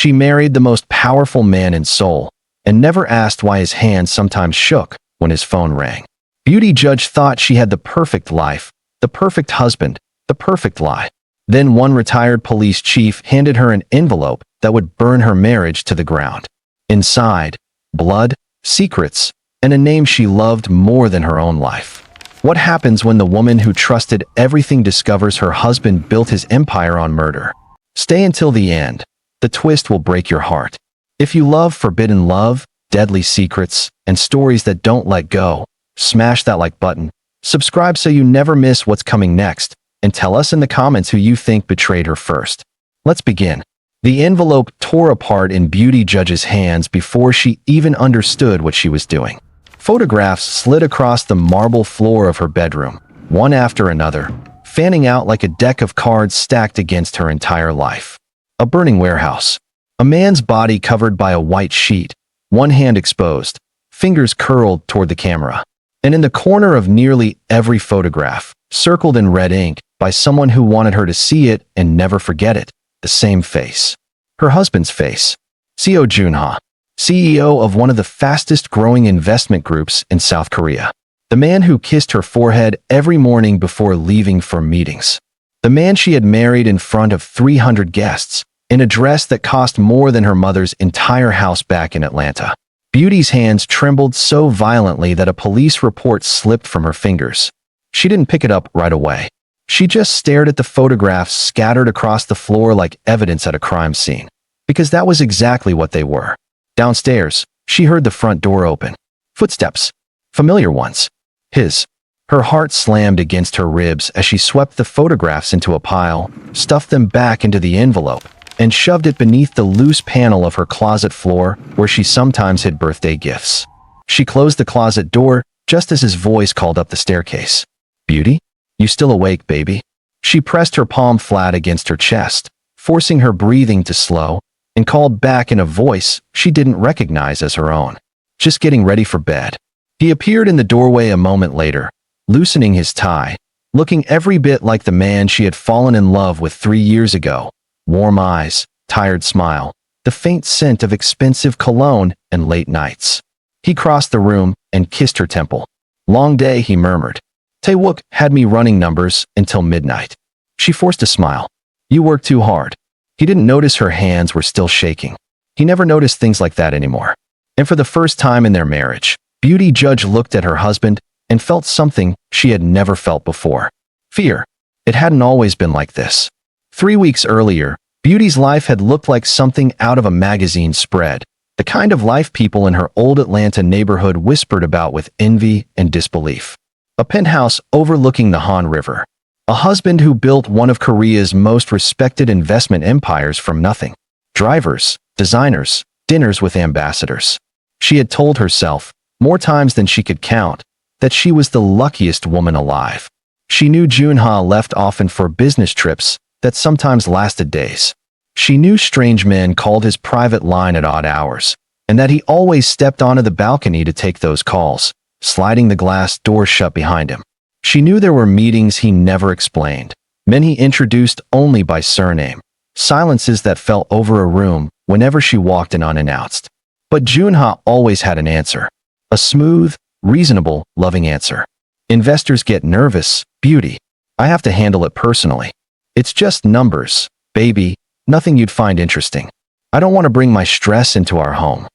She married the most powerful man in Seoul and never asked why his hand sometimes shook when his phone rang. Beauty Judge thought she had the perfect life, the perfect husband, the perfect lie. Then one retired police chief handed her an envelope that would burn her marriage to the ground. Inside, blood, secrets, and a name she loved more than her own life. What happens when the woman who trusted everything discovers her husband built his empire on murder? Stay until the end. The twist will break your heart. If you love forbidden love, deadly secrets, and stories that don't let go, smash that like button, subscribe so you never miss what's coming next, and tell us in the comments who you think betrayed her first. Let's begin. The envelope tore apart in Beauty Judge's hands before she even understood what she was doing. Photographs slid across the marble floor of her bedroom, one after another, fanning out like a deck of cards stacked against her entire life. A burning warehouse. A man's body covered by a white sheet, one hand exposed, fingers curled toward the camera. And in the corner of nearly every photograph, circled in red ink by someone who wanted her to see it and never forget it, the same face. Her husband's face. Seo Junha, CEO of one of the fastest growing investment groups in South Korea. The man who kissed her forehead every morning before leaving for meetings. The man she had married in front of 300 guests, in a dress that cost more than her mother's entire house back in Atlanta. Beauty's hands trembled so violently that a police report slipped from her fingers. She didn't pick it up right away. She just stared at the photographs scattered across the floor like evidence at a crime scene. Because that was exactly what they were. Downstairs, she heard the front door open. Footsteps. Familiar ones. His. Her heart slammed against her ribs as she swept the photographs into a pile, stuffed them back into the envelope, and shoved it beneath the loose panel of her closet floor where she sometimes hid birthday gifts. She closed the closet door just as his voice called up the staircase. "Beauty? You still awake, baby?" She pressed her palm flat against her chest, forcing her breathing to slow, and called back in a voice she didn't recognize as her own. "Just getting ready for bed." He appeared in the doorway a moment later, loosening his tie, looking every bit like the man she had fallen in love with 3 years ago. Warm eyes, tired smile, the faint scent of expensive cologne and late nights. He crossed the room and kissed her temple. "Long day," he murmured. "Taewook had me running numbers until midnight." She forced a smile. "You work too hard." He didn't notice her hands were still shaking. He never noticed things like that anymore. And for the first time in their marriage, Beauty Judge looked at her husband and felt something she had never felt before. Fear. It hadn't always been like this. 3 weeks earlier, Beauty's life had looked like something out of a magazine spread, the kind of life people in her old Atlanta neighborhood whispered about with envy and disbelief. A penthouse overlooking the Han River. A husband who built one of Korea's most respected investment empires from nothing. Drivers, designers, dinners with ambassadors. She had told herself, more times than she could count, that she was the luckiest woman alive. She knew Junha left often for business trips that sometimes lasted days. She knew strange men called his private line at odd hours, and that he always stepped onto the balcony to take those calls, sliding the glass door shut behind him. She knew there were meetings he never explained, men he introduced only by surname, silences that fell over a room whenever she walked in unannounced. But Junha always had an answer. A smooth, reasonable, loving answer. "Investors get nervous, Beauty. I have to handle it personally. It's just numbers, baby, nothing you'd find interesting. I don't want to bring my stress into our home."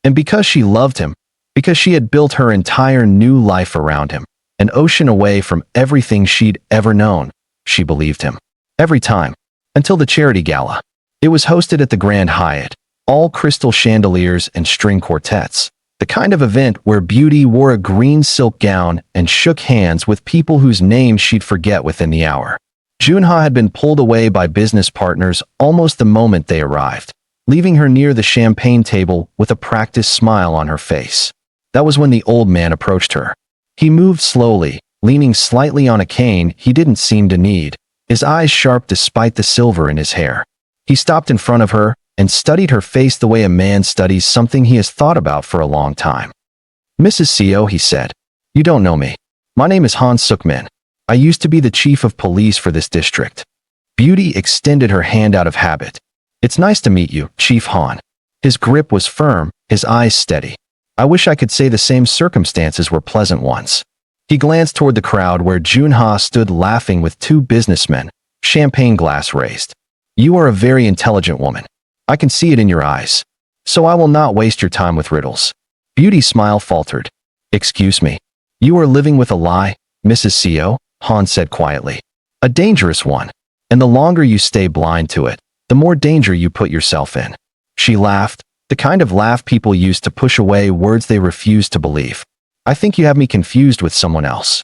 And because she loved him, because she had built her entire new life around him, an ocean away from everything she'd ever known, she believed him. Every time. Until the charity gala. It was hosted at the Grand Hyatt, all crystal chandeliers and string quartets. The kind of event where Beauty wore a green silk gown and shook hands with people whose names she'd forget within the hour. Junha had been pulled away by business partners almost the moment they arrived, leaving her near the champagne table with a practiced smile on her face. That was when the old man approached her. He moved slowly, leaning slightly on a cane he didn't seem to need, his eyes sharp despite the silver in his hair. He stopped in front of her and studied her face the way a man studies something he has thought about for a long time. "Mrs. Seo," he said, "you don't know me. My name is Han Suk-min. I used to be the chief of police for this district." Beauty extended her hand out of habit. It's nice to meet you, Chief Han. His grip was firm, his eyes steady. I wish I could say the same circumstances were pleasant ones. He glanced toward the crowd where Junha stood laughing with two businessmen, champagne glass raised. You are a very intelligent woman. I can see it in your eyes. So I will not waste your time with riddles. Beauty's smile faltered. Excuse me. You are living with a lie, Mrs. Seo, Han said quietly. A dangerous one. And the longer you stay blind to it, the more danger you put yourself in. She laughed, the kind of laugh people use to push away words they refuse to believe. I think you have me confused with someone else.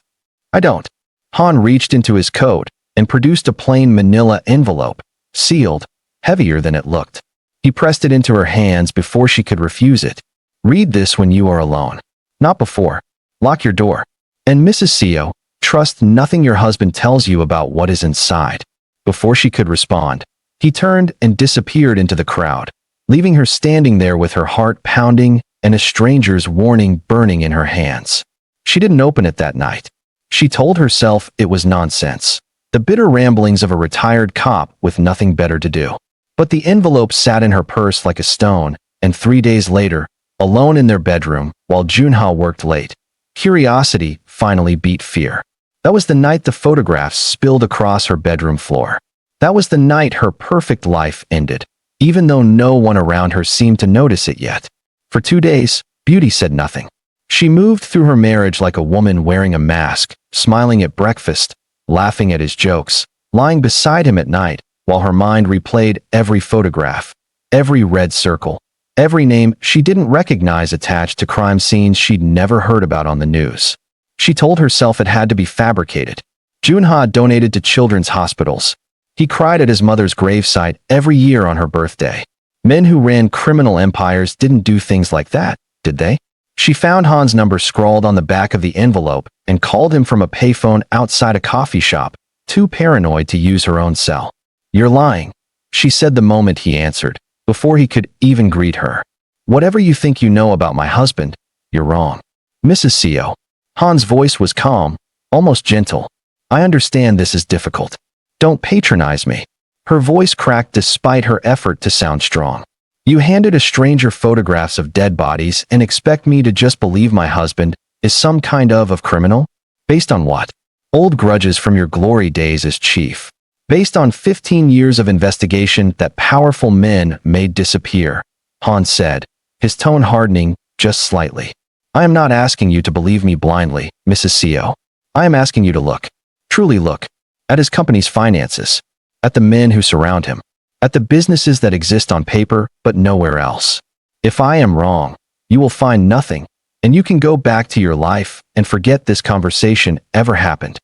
I don't. Han reached into his coat and produced a plain manila envelope, sealed, heavier than it looked. He pressed it into her hands before she could refuse it. Read this when you are alone. Not before. Lock your door. And Mrs. Seo, trust nothing your husband tells you about what is inside. Before she could respond, he turned and disappeared into the crowd, leaving her standing there with her heart pounding and a stranger's warning burning in her hands. She didn't open it that night. She told herself it was nonsense, the bitter ramblings of a retired cop with nothing better to do. But the envelope sat in her purse like a stone, and 3 days later, alone in their bedroom, while Junha worked late, curiosity finally beat fear. That was the night the photographs spilled across her bedroom floor. That was the night her perfect life ended, even though no one around her seemed to notice it yet. For 2 days, Beauty said nothing. She moved through her marriage like a woman wearing a mask, smiling at breakfast, laughing at his jokes, lying beside him at night, while her mind replayed every photograph, every red circle, every name she didn't recognize attached to crime scenes she'd never heard about on the news. She told herself it had to be fabricated. Junha donated to children's hospitals. He cried at his mother's gravesite every year on her birthday. Men who ran criminal empires didn't do things like that, did they? She found Han's number scrawled on the back of the envelope and called him from a payphone outside a coffee shop, too paranoid to use her own cell. You're lying, she said the moment he answered, before he could even greet her. Whatever you think you know about my husband, you're wrong. Mrs. Seo. Han's voice was calm, almost gentle. I understand this is difficult. Don't patronize me. Her voice cracked despite her effort to sound strong. You handed a stranger photographs of dead bodies and expect me to just believe my husband is some kind of criminal? Based on what? Old grudges from your glory days as chief. Based on 15 years of investigation that powerful men made disappear, Han said, his tone hardening just slightly. I am not asking you to believe me blindly, Mrs. Seo. I am asking you to look, truly look, at his company's finances, at the men who surround him, at the businesses that exist on paper but nowhere else. If I am wrong, you will find nothing, and you can go back to your life and forget this conversation ever happened.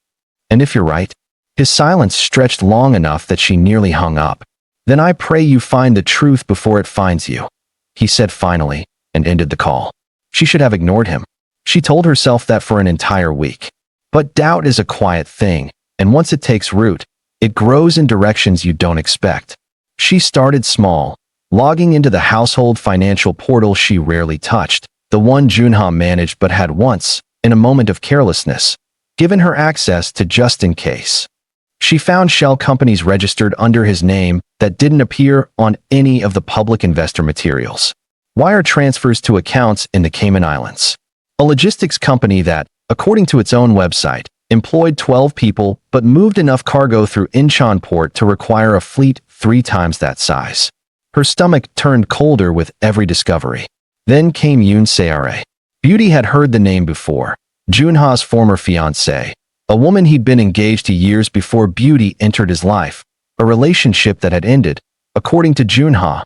And if you're right, his silence stretched long enough that she nearly hung up. Then I pray you find the truth before it finds you, he said finally, and ended the call. She should have ignored him. She told herself that for an entire week. But doubt is a quiet thing, and once it takes root, it grows in directions you don't expect. She started small, logging into the household financial portal she rarely touched, the one Junha managed but had once, in a moment of carelessness, given her access to just in case. She found shell companies registered under his name that didn't appear on any of the public investor materials. Wire transfers to accounts in the Cayman Islands. A logistics company that, according to its own website, employed 12 people but moved enough cargo through Incheon port to require a fleet 3 times that size. Her stomach turned colder with every discovery. Then came Yoon Se-ra. Beauty had heard the name before. Junha's former fiancée. A woman he'd been engaged to years before Beauty entered his life. A relationship that had ended, according to Junha,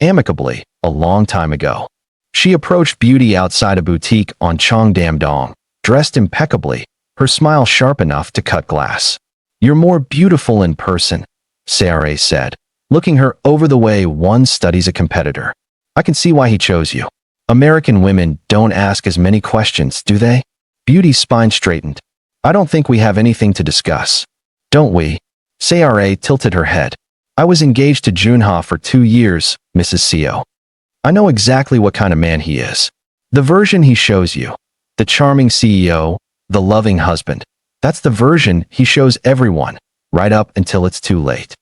amicably, a long time ago. She approached Beauty outside a boutique on Cheongdam-dong, dressed impeccably, her smile sharp enough to cut glass. You're more beautiful in person, Se-ra said, looking her over the way one studies a competitor. I can see why he chose you. American women don't ask as many questions, do they? Beauty's spine straightened. I don't think we have anything to discuss. Don't we? Se-ra tilted her head. I was engaged to Junha for 2 years, Mrs. Seo. I know exactly what kind of man he is. The version he shows you. The charming CEO, the loving husband. That's the version he shows everyone, right up until it's too late.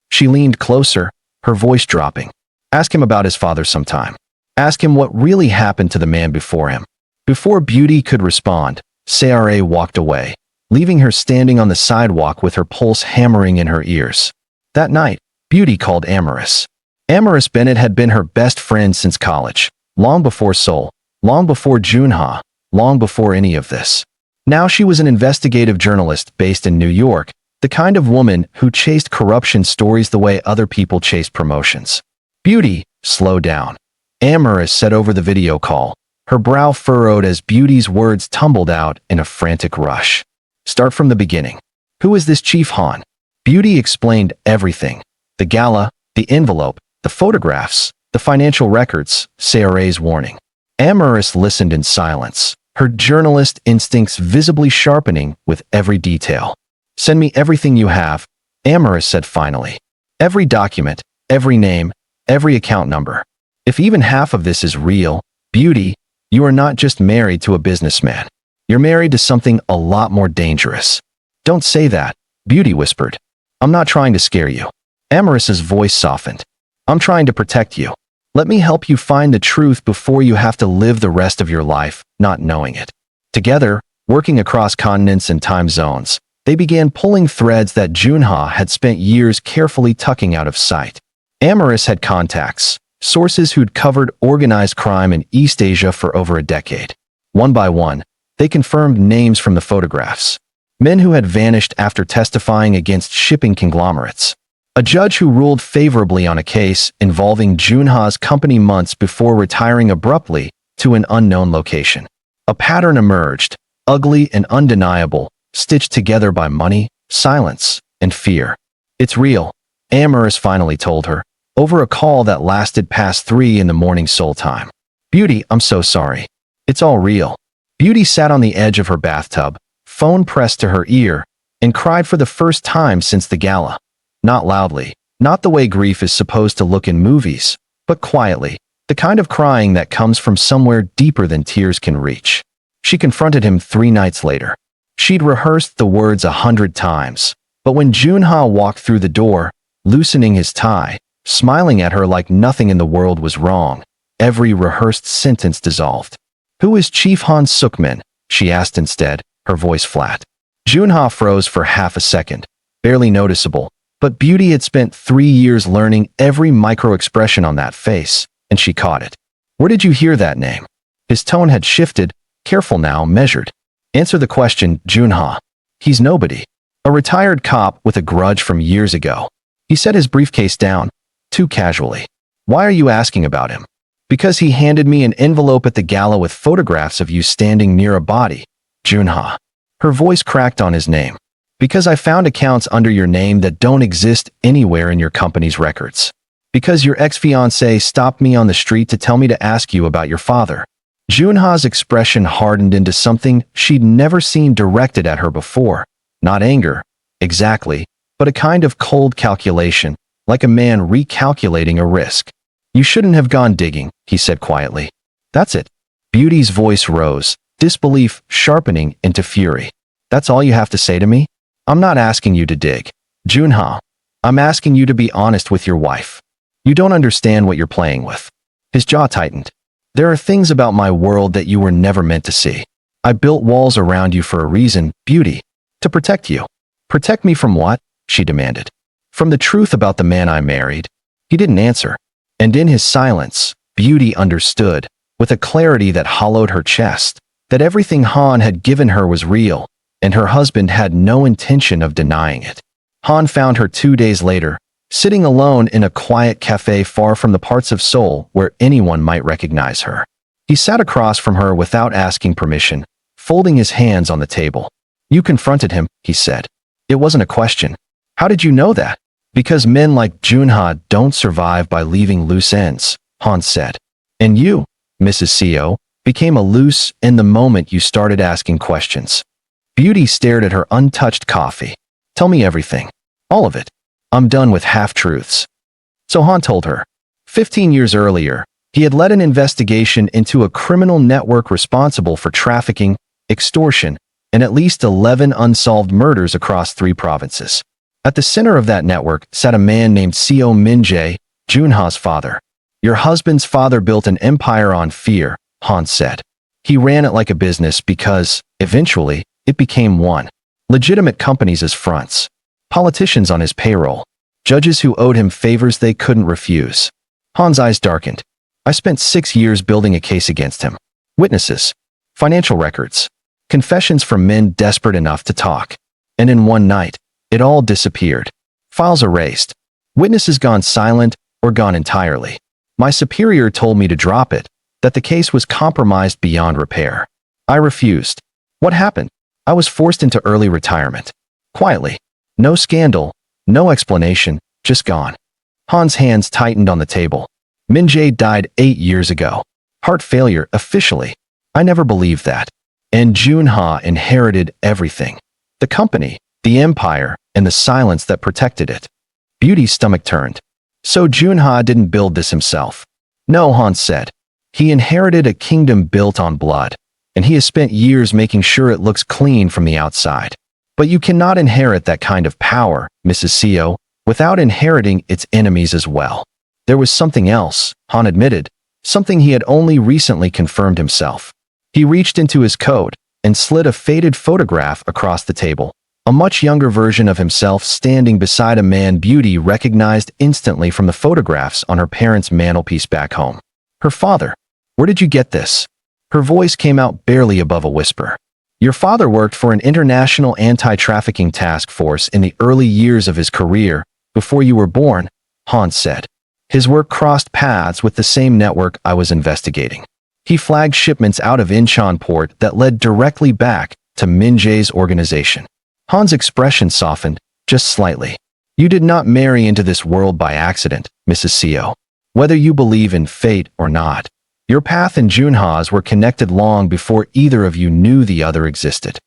She leaned closer, her voice dropping. Ask him about his father sometime. Ask him what really happened to the man before him. Before Beauty could respond, Sarah walked away, leaving her standing on the sidewalk with her pulse hammering in her ears. That night, Beauty called Amaris. Amaris Bennett had been her best friend since college, long before Seoul, long before Junha, long before any of this. Now she was an investigative journalist based in New York, the kind of woman who chased corruption stories the way other people chased promotions. Beauty, slow down. Amaris said over the video call, her brow furrowed as Beauty's words tumbled out in a frantic rush. Start from the beginning. Who is this Chief Han? Beauty explained everything. The gala, the envelope, the photographs, the financial records, Sarah's warning. Amaris listened in silence, her journalist instincts visibly sharpening with every detail. Send me everything you have, Amaris said finally. Every document, every name, every account number. If even half of this is real, Beauty, you are not just married to a businessman. You're married to something a lot more dangerous. Don't say that, Beauty whispered. I'm not trying to scare you. Amaris's voice softened. I'm trying to protect you. Let me help you find the truth before you have to live the rest of your life not knowing it. Together, working across continents and time zones, they began pulling threads that Junha had spent years carefully tucking out of sight. Amaris had contacts, sources who'd covered organized crime in East Asia for over a decade. One by one, they confirmed names from the photographs. Men who had vanished after testifying against shipping conglomerates. A judge who ruled favorably on a case involving Junha's company months before retiring abruptly to an unknown location. A pattern emerged, ugly and undeniable, stitched together by money, silence, and fear. It's real, Amaris finally told her, over a call that lasted past 3 in the morning Seoul time. Beauty, I'm so sorry. It's all real. Beauty sat on the edge of her bathtub, phone pressed to her ear, and cried for the first time since the gala. Not loudly, not the way grief is supposed to look in movies, but quietly, the kind of crying that comes from somewhere deeper than tears can reach. She confronted him 3 nights later. She'd rehearsed the words 100 times, but when Junha walked through the door, loosening his tie, smiling at her like nothing in the world was wrong, every rehearsed sentence dissolved. Who is Chief Han Sukmin? She asked instead, her voice flat. Junha froze for half a second, barely noticeable, but Beauty had spent 3 years learning every micro-expression on that face, and she caught it. Where did you hear that name? His tone had shifted, careful now, measured. Answer the question, Junha. He's nobody. A retired cop with a grudge from years ago. He set his briefcase down, too casually. Why are you asking about him? Because he handed me an envelope at the gala with photographs of you standing near a body, Junha. Her voice cracked on his name. Because I found accounts under your name that don't exist anywhere in your company's records. Because your ex-fiancé stopped me on the street to tell me to ask you about your father. Junha's expression hardened into something she'd never seen directed at her before. Not anger, exactly, but a kind of cold calculation, like a man recalculating a risk. You shouldn't have gone digging, he said quietly. That's it. Beauty's voice rose, disbelief sharpening into fury. That's all you have to say to me? I'm not asking you to dig, Junha. I'm asking you to be honest with your wife. You don't understand what you're playing with. His jaw tightened. There are things about my world that you were never meant to see. I built walls around you for a reason, Beauty. To protect you. Protect me from what? She demanded. From the truth about the man I married. He didn't answer. And in his silence, Beauty understood, with a clarity that hollowed her chest, that everything Han had given her was real, and her husband had no intention of denying it. Han found her 2 days later, sitting alone in a quiet cafe far from the parts of Seoul where anyone might recognize her. He sat across from her without asking permission, folding his hands on the table. You confronted him, he said. It wasn't a question. How did you know that? Because men like Junha don't survive by leaving loose ends, Han said. And you, Mrs. CO, became a loose end the moment you started asking questions. Beauty stared at her untouched coffee. Tell me everything. All of it. I'm done with half-truths. So Han told her. 15 years earlier, he had led an investigation into a criminal network responsible for trafficking, extortion, and at least 11 unsolved murders across 3 provinces. At the center of that network sat a man named Seo Min-jae, Junha's father. Your husband's father built an empire on fear, Han said. He ran it like a business because, eventually, it became one. Legitimate companies as fronts. Politicians on his payroll. Judges who owed him favors they couldn't refuse. Han's eyes darkened. I spent 6 years building a case against him. Witnesses. Financial records. Confessions from men desperate enough to talk. And in one night, it all disappeared. Files erased. Witnesses gone silent or gone entirely. My superior told me to drop it, that the case was compromised beyond repair. I refused. What happened? I was forced into early retirement. Quietly. No scandal, no explanation, just gone. Han's hands tightened on the table. Min-jae died 8 years ago. Heart failure, officially. I never believed that. And Junha inherited everything. The company, the empire, and the silence that protected it. Beauty's stomach turned. So Junha didn't build this himself. No, Han said. He inherited a kingdom built on blood, and he has spent years making sure it looks clean from the outside. But you cannot inherit that kind of power, Mrs. Seo, without inheriting its enemies as well. There was something else, Han admitted, something he had only recently confirmed himself. He reached into his coat and slid a faded photograph across the table, a much younger version of himself standing beside a man Beauty recognized instantly from the photographs on her parents' mantelpiece back home. Her father. Where did you get this? Her voice came out barely above a whisper. Your father worked for an international anti-trafficking task force in the early years of his career, before you were born, Han said. His work crossed paths with the same network I was investigating. He flagged shipments out of Incheon port that led directly back to Min-jae's organization. Han's expression softened, just slightly. You did not marry into this world by accident, Mrs. Seo. Whether you believe in fate or not, your path and Junha's were connected long before either of you knew the other existed.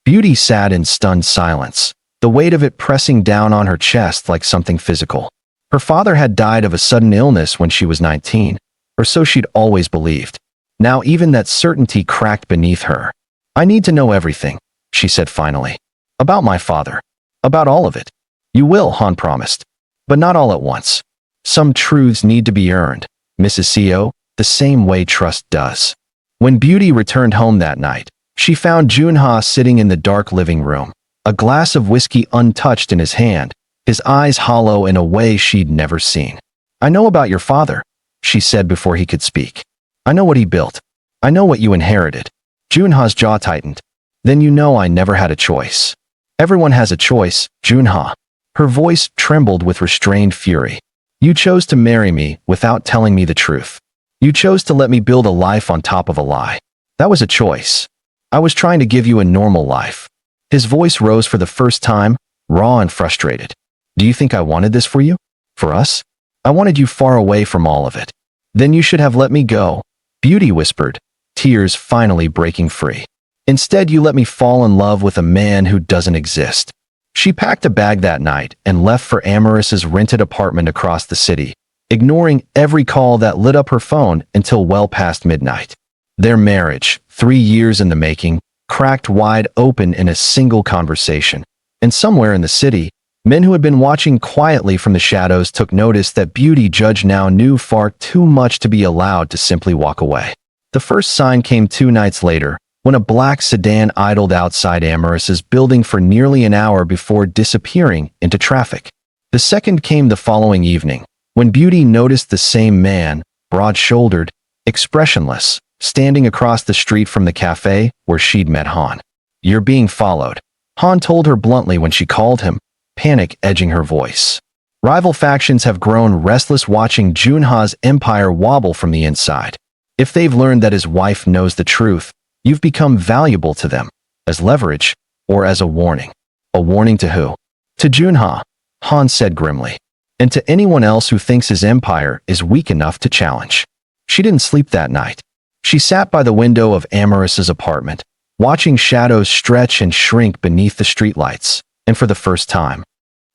Beauty sat in stunned silence, the weight of it pressing down on her chest like something physical. Her father had died of a sudden illness when she was 19, or so she'd always believed. Now even that certainty cracked beneath her. I need to know everything, she said finally. About my father. About all of it. You will, Han promised. But not all at once. Some truths need to be earned, Mrs. Seo, the same way trust does. When Beauty returned home that night, she found Junha sitting in the dark living room, a glass of whiskey untouched in his hand, his eyes hollow in a way she'd never seen. I know about your father, she said before he could speak. I know what he built. I know what you inherited. Junha's jaw tightened. Then you know I never had a choice. Everyone has a choice, Junha. Her voice trembled with restrained fury. You chose to marry me without telling me the truth. You chose to let me build a life on top of a lie. That was a choice. I was trying to give you a normal life. His voice rose for the first time, raw and frustrated. Do you think I wanted this for you? For us? I wanted you far away from all of it. Then you should have let me go, Beauty whispered, tears finally breaking free. Instead, you let me fall in love with a man who doesn't exist. She packed a bag that night and left for Amoris's rented apartment across the city, ignoring every call that lit up her phone until well past midnight. Their marriage, 3 years in the making, cracked wide open in a single conversation. And somewhere in the city, men who had been watching quietly from the shadows took notice that Beauty Judge now knew far too much to be allowed to simply walk away. The first sign came 2 nights later, when a black sedan idled outside Amoris's building for nearly an hour before disappearing into traffic. The second came the following evening, when Beauty noticed the same man, broad-shouldered, expressionless, standing across the street from the cafe where she'd met Han. You're being followed, Han told her bluntly when she called him, panic edging her voice. Rival factions have grown restless watching Junha's empire wobble from the inside. If they've learned that his wife knows the truth, you've become valuable to them, as leverage, or as a warning. A warning to who? To Junha, Han said grimly. And to anyone else who thinks his empire is weak enough to challenge. She didn't sleep that night. She sat by the window of Amoris's apartment, watching shadows stretch and shrink beneath the streetlights, and for the first time,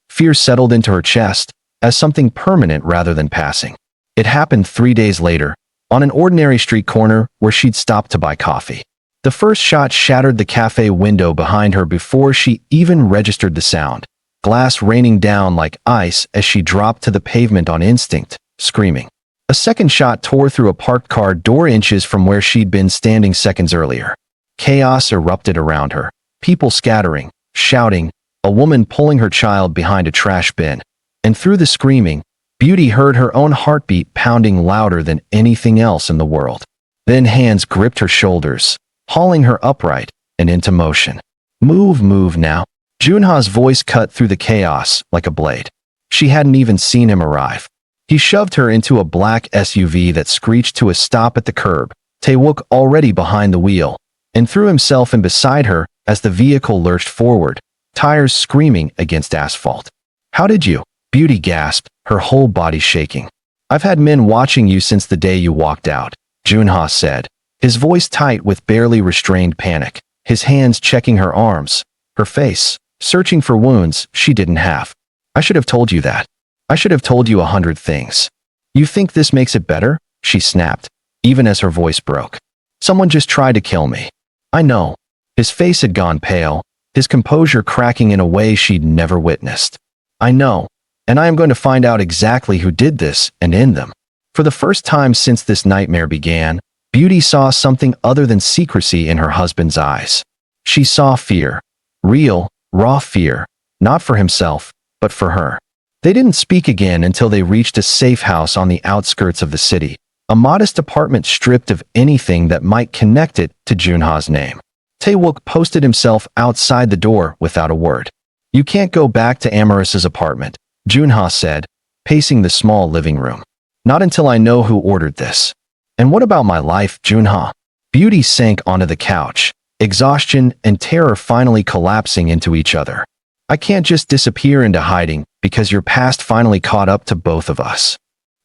fear settled into her chest, as something permanent rather than passing. It happened 3 days later, on an ordinary street corner where she'd stopped to buy coffee. The first shot shattered the cafe window behind her before she even registered the sound, glass raining down like ice as she dropped to the pavement on instinct, screaming. A second shot tore through a parked car door inches from where she'd been standing seconds earlier. Chaos erupted around her, people scattering, shouting, a woman pulling her child behind a trash bin. And through the screaming, Beauty heard her own heartbeat pounding louder than anything else in the world. Then hands gripped her shoulders, hauling her upright and into motion. Move now. Junha's voice cut through the chaos like a blade. She hadn't even seen him arrive. He shoved her into a black SUV that screeched to a stop at the curb, Taewook already behind the wheel, and threw himself in beside her as the vehicle lurched forward, tires screaming against asphalt. How did you? Beauty gasped, her whole body shaking. I've had men watching you since the day you walked out, Junha said, his voice tight with barely restrained panic, his hands checking her arms, her face, searching for wounds she didn't have. I should have told you that. I should have told you 100 things. You think this makes it better? She snapped, even as her voice broke. Someone just tried to kill me. I know. His face had gone pale, his composure cracking in a way she'd never witnessed. I know. And I am going to find out exactly who did this and end them. For the first time since this nightmare began, Beauty saw something other than secrecy in her husband's eyes. She saw fear. Real, raw fear. Not for himself, but for her. They didn't speak again until they reached a safe house on the outskirts of the city, a modest apartment stripped of anything that might connect it to Junha's name. Taewook posted himself outside the door without a word. You can't go back to Amarys's apartment, Junha said, pacing the small living room. Not until I know who ordered this. And what about my life, Junha? Beauty sank onto the couch, exhaustion and terror finally collapsing into each other. I can't just disappear into hiding because your past finally caught up to both of us.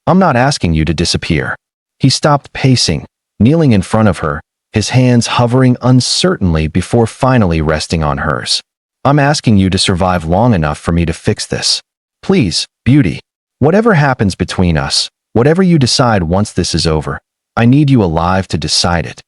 I'm not asking you to disappear. He stopped pacing, kneeling in front of her, his hands hovering uncertainly before finally resting on hers. I'm asking you to survive long enough for me to fix this. Please, Beauty. Whatever happens between us, whatever you decide once this is over, I need you alive to decide it.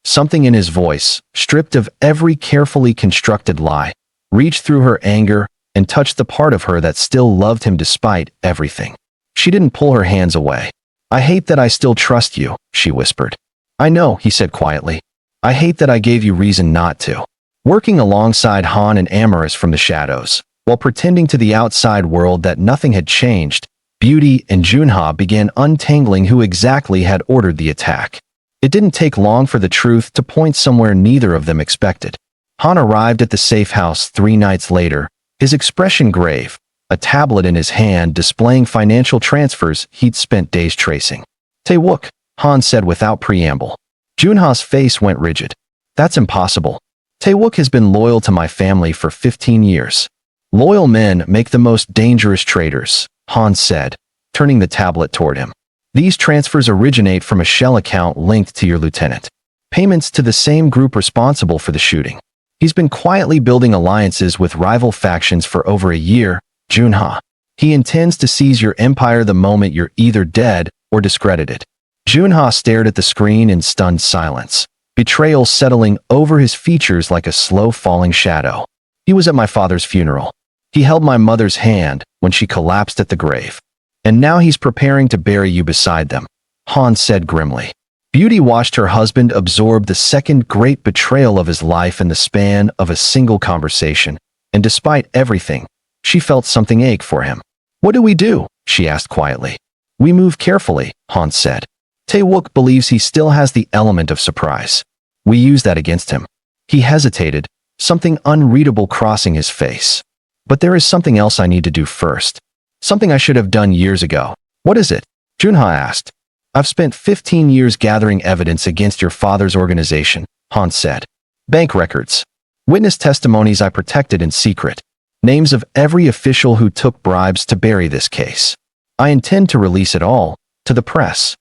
Something in his voice, stripped of every carefully constructed lie, reached through her anger and touched the part of her that still loved him despite everything. She didn't pull her hands away. I hate that I still trust you, she whispered. I know, he said quietly. I hate that I gave you reason not to. Working alongside Han and Amarys from the shadows, while pretending to the outside world that nothing had changed, Beauty and Junha began untangling who exactly had ordered the attack. It didn't take long for the truth to point somewhere neither of them expected. Han arrived at the safe house 3 nights later, his expression grave, a tablet in his hand displaying financial transfers he'd spent days tracing. Taewook, Han said without preamble. Junha's face went rigid. That's impossible. Taewook has been loyal to my family for 15 years. Loyal men make the most dangerous traitors, Han said, turning the tablet toward him. These transfers originate from a shell account linked to your lieutenant. Payments to the same group responsible for the shooting. He's been quietly building alliances with rival factions for over a year, Junha. He intends to seize your empire the moment you're either dead or discredited. Junha stared at the screen in stunned silence, betrayal settling over his features like a slow-falling shadow. He was at my father's funeral. He held my mother's hand when she collapsed at the grave. And now he's preparing to bury you beside them, Han said grimly. Beauty watched her husband absorb the second great betrayal of his life in the span of a single conversation, and despite everything, she felt something ache for him. What do we do? She asked quietly. We move carefully, Han said. Taewook believes he still has the element of surprise. We use that against him. He hesitated, something unreadable crossing his face. But there is something else I need to do first. Something I should have done years ago. What is it? Junha asked. I've spent 15 years gathering evidence against your father's organization, Han said. Bank records. Witness testimonies I protected in secret. Names of every official who took bribes to bury this case. I intend to release it all, to the press,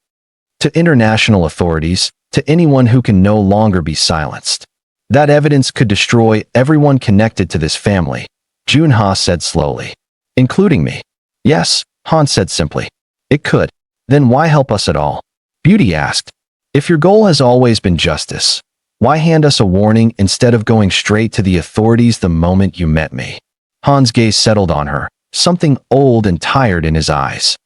to international authorities, to anyone who can no longer be silenced. That evidence could destroy everyone connected to this family, Junha said slowly. Including me. Yes, Han said simply. It could. Then why help us at all? Beauty asked. If your goal has always been justice, why hand us a warning instead of going straight to the authorities the moment you met me? Han's gaze settled on her, something old and tired in his eyes.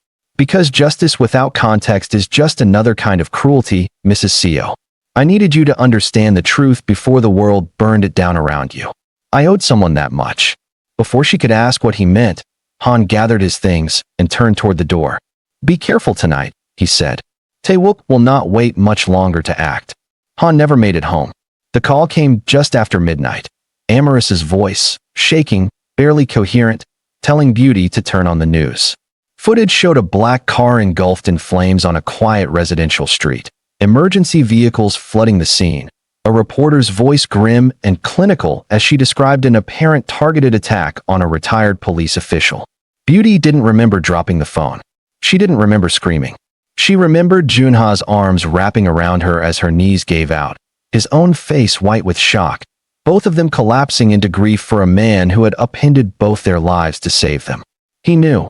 Because justice without context is just another kind of cruelty, Mrs. Seo. I needed you to understand the truth before the world burned it down around you. I owed someone that much." Before she could ask what he meant, Han gathered his things and turned toward the door. "Be careful tonight," he said. Tae-wook will not wait much longer to act. Han never made it home. The call came just after midnight. Amoris's voice, shaking, barely coherent, telling Beauty to turn on the news. Footage showed a black car engulfed in flames on a quiet residential street. Emergency vehicles flooding the scene. A reporter's voice grim and clinical as she described an apparent targeted attack on a retired police official. Beauty didn't remember dropping the phone. She didn't remember screaming. She remembered Junha's arms wrapping around her as her knees gave out, his own face white with shock, both of them collapsing into grief for a man who had upended both their lives to save them. He knew.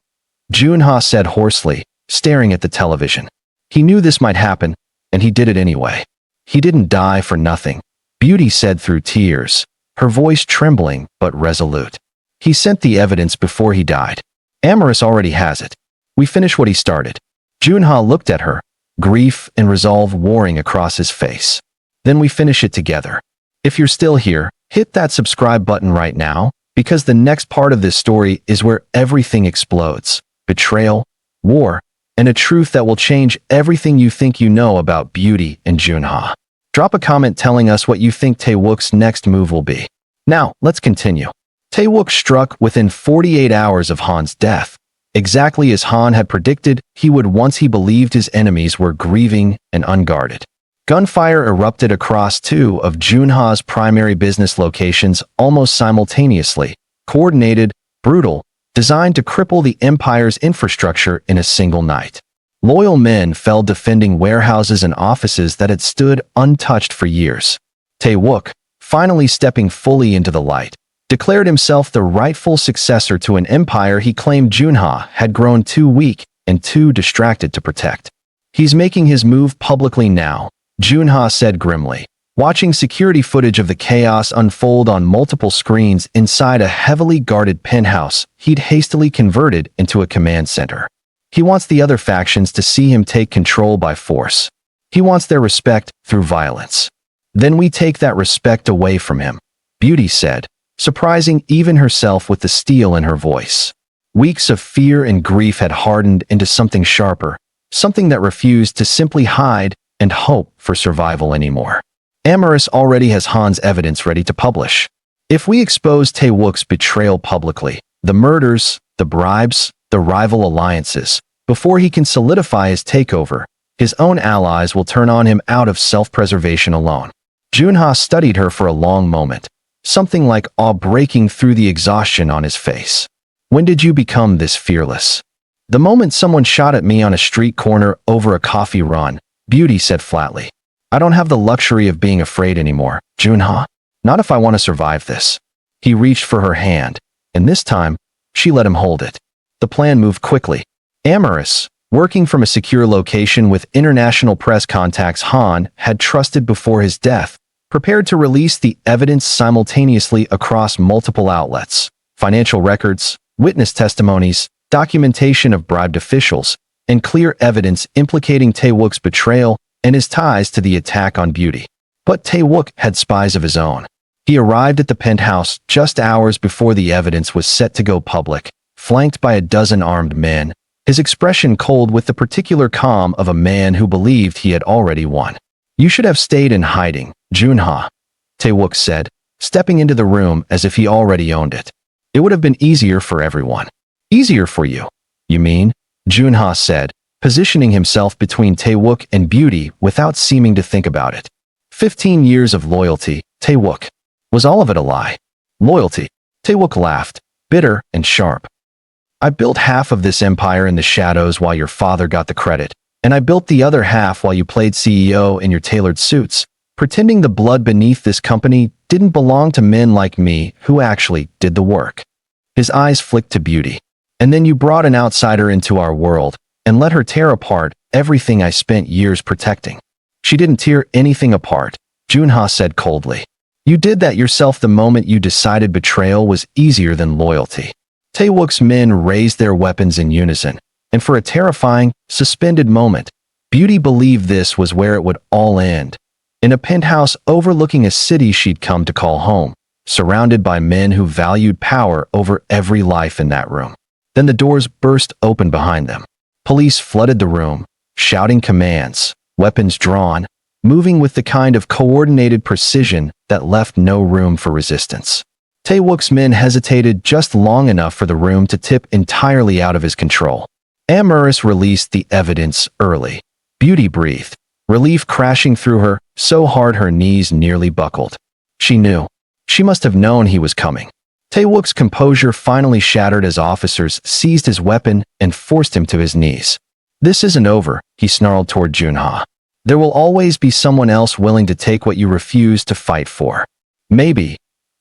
Junha said hoarsely, staring at the television. He knew this might happen, and he did it anyway. He didn't die for nothing, Beauty said through tears, her voice trembling but resolute. He sent the evidence before he died. Amoris already has it. We finish what he started. Junha looked at her, grief and resolve warring across his face. Then we finish it together. If you're still here, hit that subscribe button right now, because the next part of this story is where everything explodes. Betrayal, war, and a truth that will change everything you think you know about Beauty and Junha. Drop a comment telling us what you think Tae-wook's next move will be. Now, let's continue. Tae-wook struck within 48 hours of Han's death. Exactly as Han had predicted, he would once he believed his enemies were grieving and unguarded. Gunfire erupted across two of Junha's primary business locations almost simultaneously, coordinated, brutal, designed to cripple the empire's infrastructure in a single night. Loyal men fell defending warehouses and offices that had stood untouched for years. Tae-wook, finally stepping fully into the light, declared himself the rightful successor to an empire he claimed Junha had grown too weak and too distracted to protect. He's making his move publicly now, Junha said grimly, watching security footage of the chaos unfold on multiple screens inside a heavily guarded penthouse he'd hastily converted into a command center. He wants the other factions to see him take control by force. He wants their respect through violence. Then we take that respect away from him, Beauty said, surprising even herself with the steel in her voice. Weeks of fear and grief had hardened into something sharper, something that refused to simply hide and hope for survival anymore. Amoris already has Han's evidence ready to publish. If we expose Tae-wook's betrayal publicly, the murders, the bribes, the rival alliances, before he can solidify his takeover, his own allies will turn on him out of self-preservation alone. Junha studied her for a long moment, something like awe breaking through the exhaustion on his face. When did you become this fearless? The moment someone shot at me on a street corner over a coffee run, Beauty said flatly. I don't have the luxury of being afraid anymore, Junha. Not if I want to survive this. He reached for her hand, and this time, she let him hold it. The plan moved quickly. Amoris, working from a secure location with international press contacts Han had trusted before his death, prepared to release the evidence simultaneously across multiple outlets. Financial records, witness testimonies, documentation of bribed officials, and clear evidence implicating Tae-wook's betrayal and his ties to the attack on Beauty. But Tae-wook had spies of his own. He arrived at the penthouse just hours before the evidence was set to go public, flanked by a dozen armed men, his expression cold with the particular calm of a man who believed he had already won. You should have stayed in hiding, Junha, Tae-wook said, stepping into the room as if he already owned it. It would have been easier for everyone. Easier for you, you mean? Junha said, positioning himself between Tae-wook and Beauty without seeming to think about it. 15 years of loyalty, Tae-wook. Was all of it a lie? Loyalty. Tae-wook laughed, bitter and sharp. I built half of this empire in the shadows while your father got the credit, and I built the other half while you played CEO in your tailored suits, pretending the blood beneath this company didn't belong to men like me who actually did the work. His eyes flicked to Beauty. And then you brought an outsider into our world and let her tear apart everything I spent years protecting. She didn't tear anything apart, Junha said coldly. You did that yourself the moment you decided betrayal was easier than loyalty. Tae-wook's men raised their weapons in unison, And for a terrifying, suspended moment, Beauty believed this was where it would all end. In a penthouse overlooking a city she'd come to call home, surrounded by men who valued power over every life in that room. Then the doors burst open behind them. Police flooded the room, shouting commands, weapons drawn, moving with the kind of coordinated precision that left no room for resistance. Tae-wook's men hesitated just long enough for the room to tip entirely out of his control. Amoris released the evidence early. Beauty breathed, relief crashing through her so hard her knees nearly buckled. She knew. She must have known he was coming. Tae-wook's composure finally shattered as officers seized his weapon and forced him to his knees. "This isn't over," he snarled toward Junha. "There will always be someone else willing to take what you refuse to fight for." "Maybe,"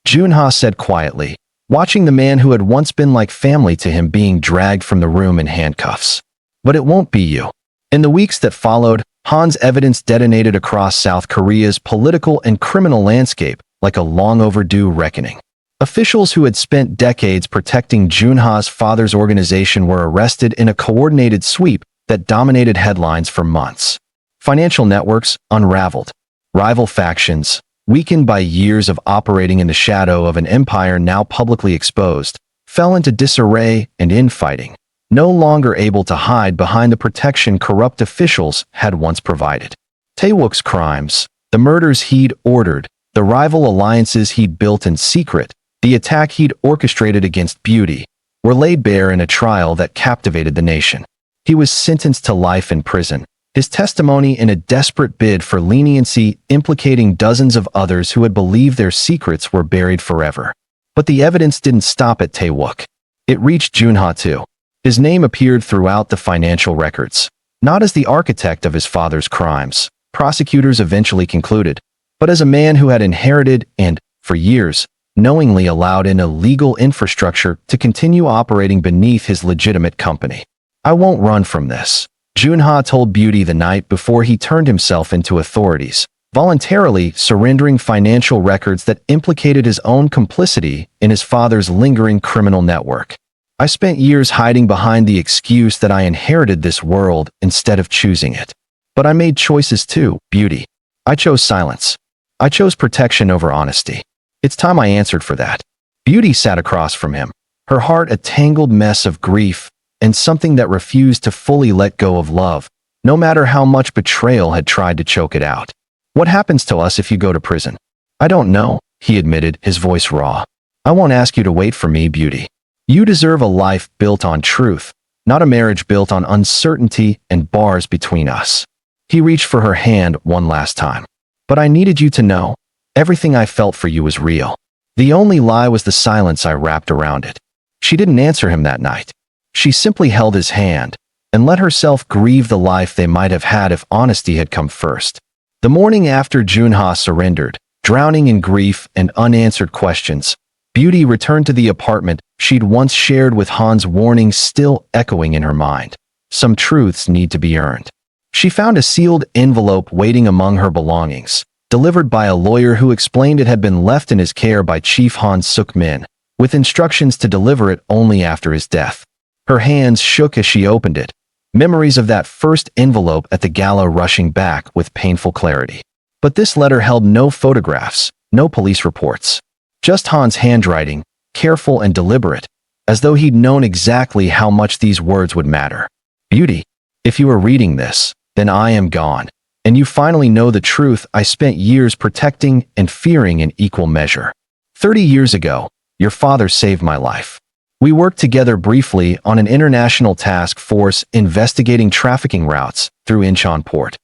Junha said quietly, watching the man who had once been like family to him being dragged from the room in handcuffs. "But it won't be you." In the weeks that followed, Han's evidence detonated across South Korea's political and criminal landscape like a long overdue reckoning. Officials who had spent decades protecting Junha's father's organization were arrested in a coordinated sweep that dominated headlines for months. Financial networks unraveled. Rival factions, weakened by years of operating in the shadow of an empire now publicly exposed, fell into disarray and infighting, no longer able to hide behind the protection corrupt officials had once provided. Tae-wook's crimes, the murders he'd ordered, the rival alliances he'd built in secret, the attack he'd orchestrated against Beauty, were laid bare in a trial that captivated the nation. He was sentenced to life in prison, his testimony in a desperate bid for leniency implicating dozens of others who had believed their secrets were buried forever. But the evidence didn't stop at Tae-wook. It reached Junha too. His name appeared throughout the financial records, not as the architect of his father's crimes, prosecutors eventually concluded, but as a man who had inherited and, for years, knowingly allowed an illegal infrastructure to continue operating beneath his legitimate company. "I won't run from this," Junha told Beauty the night before he turned himself into authorities, voluntarily surrendering financial records that implicated his own complicity in his father's lingering criminal network. "I spent years hiding behind the excuse that I inherited this world instead of choosing it. But I made choices too, Beauty. I chose silence. I chose protection over honesty. It's time I answered for that." Beauty sat across from him, her heart a tangled mess of grief and something that refused to fully let go of love, no matter how much betrayal had tried to choke it out. "What happens to us if you go to prison?" "I don't know," he admitted, his voice raw. "I won't ask you to wait for me, Beauty. You deserve a life built on truth, not a marriage built on uncertainty and bars between us." He reached for her hand one last time. "But I needed you to know. Everything I felt for you was real. The only lie was the silence I wrapped around it." She didn't answer him that night. She simply held his hand and let herself grieve the life they might have had if honesty had come first. The morning after Junha surrendered, drowning in grief and unanswered questions, Beauty returned to the apartment she'd once shared with Han's warnings still echoing in her mind. Some truths need to be earned. She found a sealed envelope waiting among her belongings, delivered by a lawyer who explained it had been left in his care by Chief Han Suk-min, with instructions to deliver it only after his death. Her hands shook as she opened it, memories of that first envelope at the gala rushing back with painful clarity. But this letter held no photographs, no police reports. Just Han's handwriting, careful and deliberate, as though he'd known exactly how much these words would matter. "Beauty, if you are reading this, then I am gone, and you finally know the truth I spent years protecting and fearing in equal measure. 30 years ago, your father saved my life. We worked together briefly on an international task force investigating trafficking routes through Incheon port.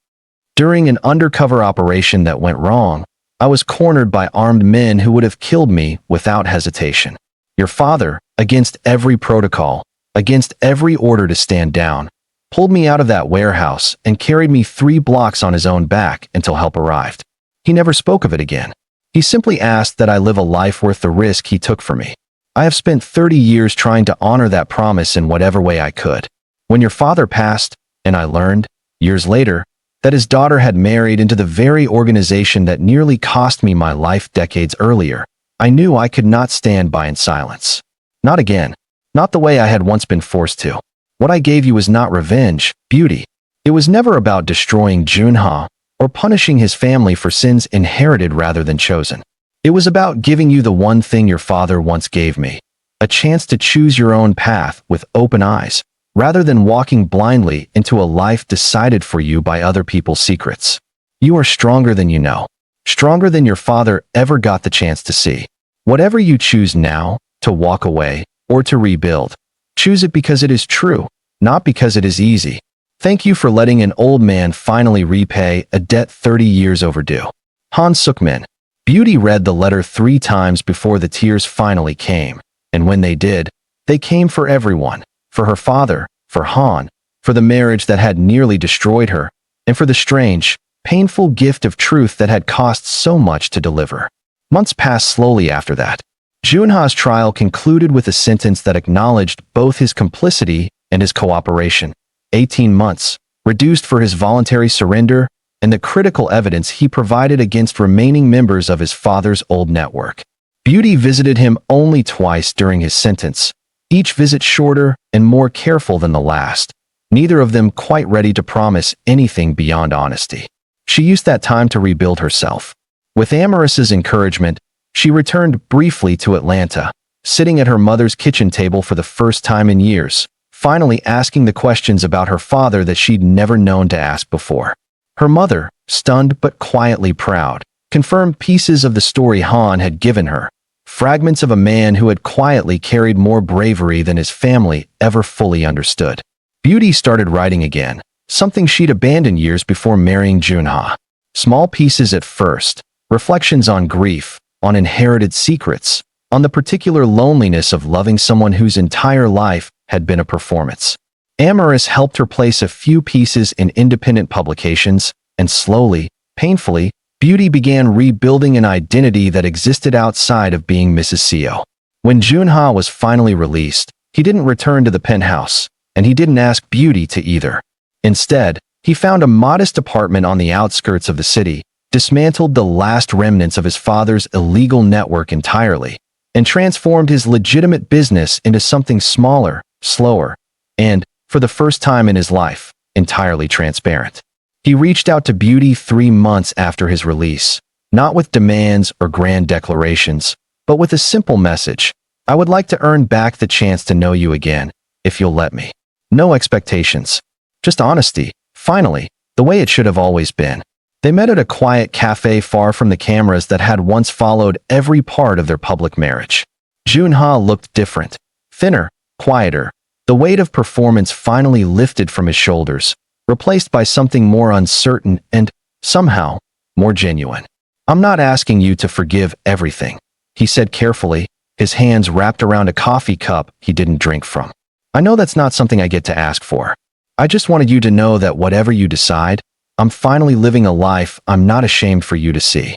During an undercover operation that went wrong, I was cornered by armed men who would have killed me without hesitation. Your father, against every protocol, against every order to stand down, pulled me out of that warehouse and carried me 3 blocks on his own back until help arrived. He never spoke of it again. He simply asked that I live a life worth the risk he took for me. I have spent 30 years trying to honor that promise in whatever way I could. When your father passed, and I learned, years later, that his daughter had married into the very organization that nearly cost me my life decades earlier, I knew I could not stand by in silence. Not again. Not the way I had once been forced to. What I gave you was not revenge, Beauty. It was never about destroying Junha or punishing his family for sins inherited rather than chosen. It was about giving you the one thing your father once gave me, a chance to choose your own path with open eyes, rather than walking blindly into a life decided for you by other people's secrets. You are stronger than you know, stronger than your father ever got the chance to see. Whatever you choose now, to walk away or to rebuild, choose it because it is true, not because it is easy. Thank you for letting an old man finally repay a debt 30 years overdue. Han Suk-min. Beauty read the letter 3 times before the tears finally came, and when they did, they came for everyone, for her father, for Han, for the marriage that had nearly destroyed her, and for the strange, painful gift of truth that had cost so much to deliver. Months passed slowly after that. Junha's trial concluded with a sentence that acknowledged both his complicity and his cooperation. 18 months, reduced for his voluntary surrender and the critical evidence he provided against remaining members of his father's old network. Beauty visited him only twice during his sentence, each visit shorter and more careful than the last, neither of them quite ready to promise anything beyond honesty. She used that time to rebuild herself. With Amaris's encouragement, she returned briefly to Atlanta, sitting at her mother's kitchen table for the first time in years, finally asking the questions about her father that she'd never known to ask before. Her mother, stunned but quietly proud, confirmed pieces of the story Han had given her, fragments of a man who had quietly carried more bravery than his family ever fully understood. Beauty started writing again, something she'd abandoned years before marrying Junha. Small pieces at first, reflections on grief, on inherited secrets, on the particular loneliness of loving someone whose entire life had been a performance. Amaris helped her place a few pieces in independent publications, and slowly, painfully, Beauty began rebuilding an identity that existed outside of being Mrs. Seo. When Junha was finally released, he didn't return to the penthouse, and he didn't ask Beauty to either. Instead, he found a modest apartment on the outskirts of the city, dismantled the last remnants of his father's illegal network entirely, and transformed his legitimate business into something smaller, slower, and, for the first time in his life, entirely transparent. He reached out to Beauty 3 months after his release, not with demands or grand declarations, but with a simple message: I would like to earn back the chance to know you again, if you'll let me. No expectations. Just honesty, finally, the way it should have always been. They met at a quiet cafe far from the cameras that had once followed every part of their public marriage. Junha looked different, thinner, quieter. The weight of performance finally lifted from his shoulders, replaced by something more uncertain and, somehow, more genuine. I'm not asking you to forgive everything, he said carefully, his hands wrapped around a coffee cup he didn't drink from. I know that's not something I get to ask for. I just wanted you to know that whatever you decide, I'm finally living a life I'm not ashamed for you to see.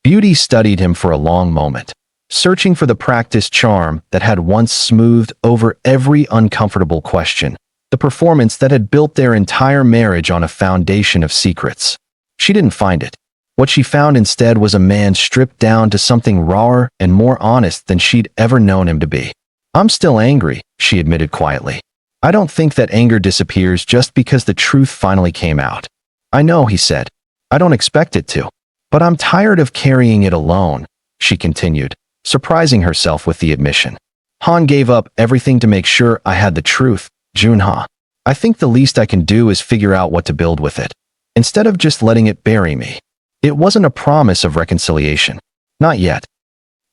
Beauty studied him for a long moment, searching for the practiced charm that had once smoothed over every uncomfortable question, the performance that had built their entire marriage on a foundation of secrets. She didn't find it. What she found instead was a man stripped down to something rawer and more honest than she'd ever known him to be. I'm still angry, she admitted quietly. I don't think that anger disappears just because the truth finally came out. I know, he said. I don't expect it to. But I'm tired of carrying it alone, she continued, surprising herself with the admission. Han gave up everything to make sure I had the truth, Junha. I think the least I can do is figure out what to build with it, instead of just letting it bury me. It wasn't a promise of reconciliation. Not yet.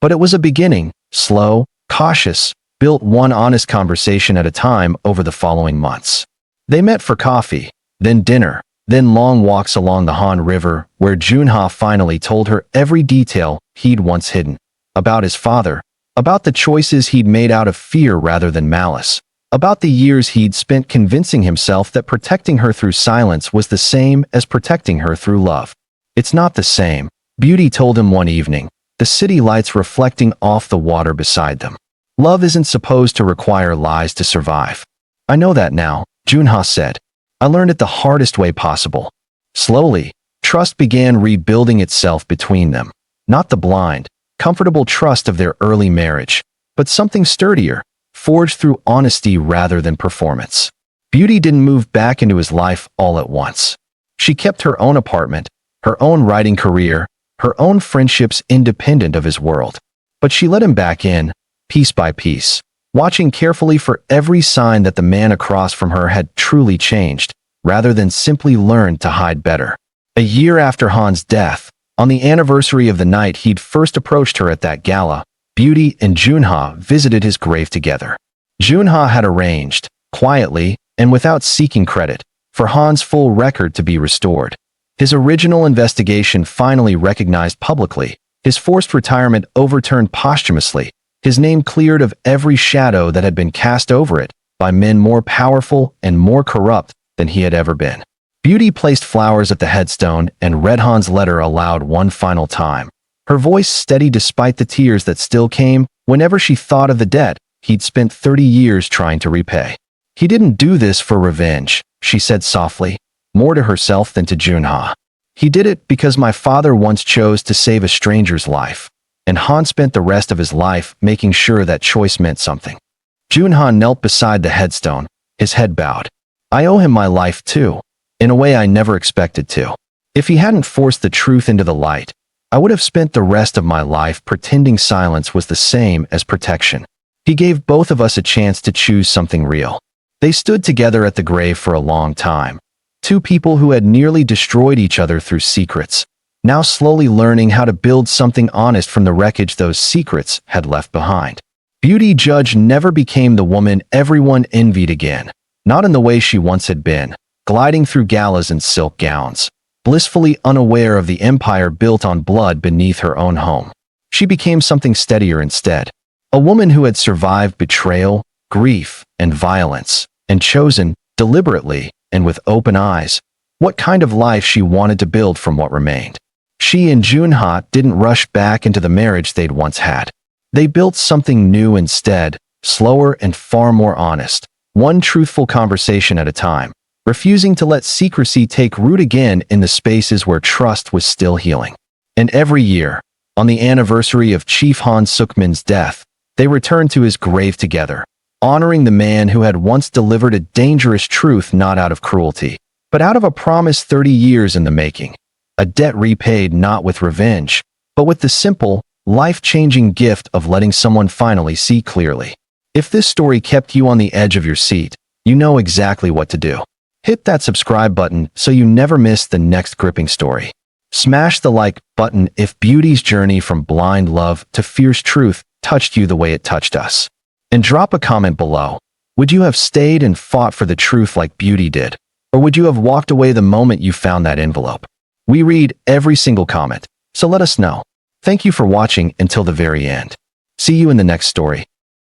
But it was a beginning, slow, cautious, built one honest conversation at a time over the following months. They met for coffee, then dinner, then long walks along the Han River, where Junha finally told her every detail he'd once hidden, about his father, about the choices he'd made out of fear rather than malice, about the years he'd spent convincing himself that protecting her through silence was the same as protecting her through love. It's not the same, Beauty told him one evening, the city lights reflecting off the water beside them. Love isn't supposed to require lies to survive. I know that now, Junha said. I learned it the hardest way possible. Slowly, trust began rebuilding itself between them. Not the blind, comfortable trust of their early marriage, but something sturdier, forged through honesty rather than performance. Beauty didn't move back into his life all at once. She kept her own apartment, her own writing career, her own friendships independent of his world. But she let him back in, piece by piece, watching carefully for every sign that the man across from her had truly changed, rather than simply learned to hide better. A year after Han's death, on the anniversary of the night he'd first approached her at that gala, Beauty and Junha visited his grave together. Junha had arranged, quietly and without seeking credit, for Han's full record to be restored. His original investigation finally recognized publicly, his forced retirement overturned posthumously, his name cleared of every shadow that had been cast over it by men more powerful and more corrupt than he had ever been. Beauty placed flowers at the headstone and read Han's letter aloud one final time, her voice steady despite the tears that still came whenever she thought of the debt he'd spent 30 years trying to repay. He didn't do this for revenge, she said softly, more to herself than to Junha. He did it because my father once chose to save a stranger's life, and Han spent the rest of his life making sure that choice meant something. Junha knelt beside the headstone, his head bowed. I owe him my life too, in a way I never expected to. If he hadn't forced the truth into the light, I would have spent the rest of my life pretending silence was the same as protection. He gave both of us a chance to choose something real. They stood together at the grave for a long time. Two people who had nearly destroyed each other through secrets, now slowly learning how to build something honest from the wreckage those secrets had left behind. Beauty Judge never became the woman everyone envied again, not in the way she once had been, gliding through galas in silk gowns, blissfully unaware of the empire built on blood beneath her own home. She became something steadier instead, a woman who had survived betrayal, grief, and violence, and chosen, deliberately, and with open eyes, what kind of life she wanted to build from what remained. She and Junha didn't rush back into the marriage they'd once had. They built something new instead, slower and far more honest, one truthful conversation at a time, refusing to let secrecy take root again in the spaces where trust was still healing. And every year, on the anniversary of Chief Han Sukmin's death, they returned to his grave together, honoring the man who had once delivered a dangerous truth not out of cruelty, but out of a promise 30 years in the making, a debt repaid not with revenge, but with the simple, life-changing gift of letting someone finally see clearly. If this story kept you on the edge of your seat, you know exactly what to do. Hit that subscribe button so you never miss the next gripping story. Smash the like button if Beauty's journey from blind love to fierce truth touched you the way it touched us. And drop a comment below. Would you have stayed and fought for the truth like Beauty did? Or would you have walked away the moment you found that envelope? We read every single comment, so let us know. Thank you for watching until the very end. See you in the next story.